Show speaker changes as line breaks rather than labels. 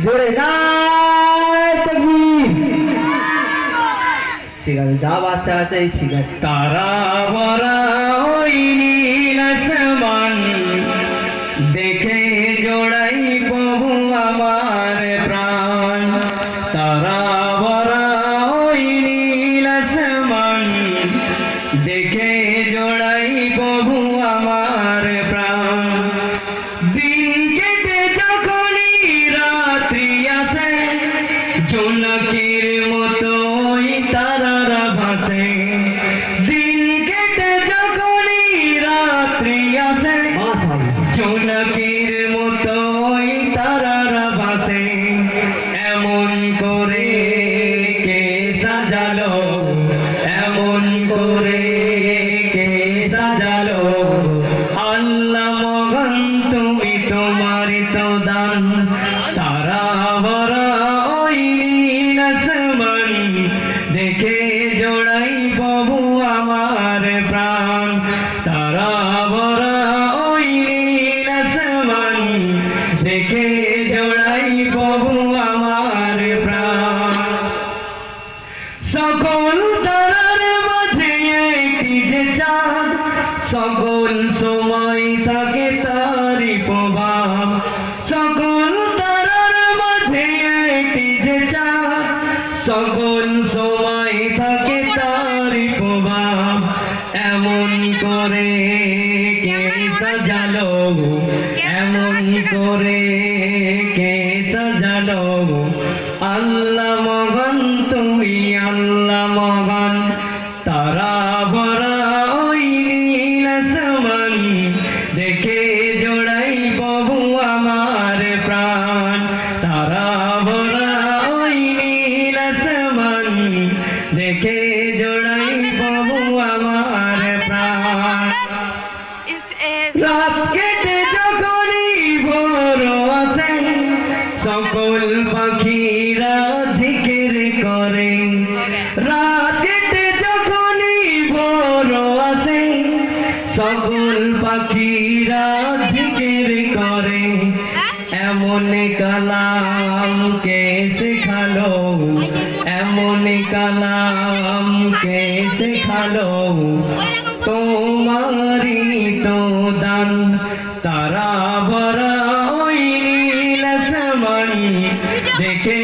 জোরে নারায়ে তাকবীর। ঠিক আছে, যা বাচ্চা আছে ঠিক আছে।
তারা ভরা ওই নীল আসমান দেখে জোড়াই প্রভু আমার প্রাণ। তারা ভরা ওই নীল আসমান দেখে জোড়াই প্রভু আমার প্রাণ। দিন কেটে যখনই রাত্রি আসে জোনাকির মতো ওই তারারা ভাসে। দিন কেটে যখনই রাত্রি আসে জোনাকির মতো ওই তারারা ভাসে। এমন করে কে সাজালো, এমন করে কে সাজালো, আল্লাহ মহান তুমি তোমারই তো দান। তারা ভরা ওই নীল আসমান দেখে জোড়াই প্রভু আমার প্রাণ। তারা ভরা ওই নীল আসমান দেখে জোড়াই প্রভু আমার প্রাণ। সকল তারার মাঝে একটি যে চাঁদ, সকল সময় থাকে তারই প্রভাব। সকল তারার মাঝে একটি যে চাঁদ, সকল সময় থাকে তারই প্রভাব। এমন করে কে সাজালো, এমন করে কে সাজালো, আল্লাহ মহান তুমি আল্লাহ মহান। তারা ভরা ওই নীল আসমান দেখে জোড়াই প্রভু আমার প্রাণ। তারা ভরা ওই নীল আসমান দেখে জোড়াই প্রভু আমার প্রাণ। রাত কেটে যখনই ভোর আসে সকল পাখিরা জিকির করে। রাত কেটে যখনই ভোর আসে সকল পাখিরা জিকির করে। এমন কালাম কে শেখালো, এমন কালাম কে শেখালো, তোমারি তো দান। তারা ভরা ওই নীল আসমান দেখে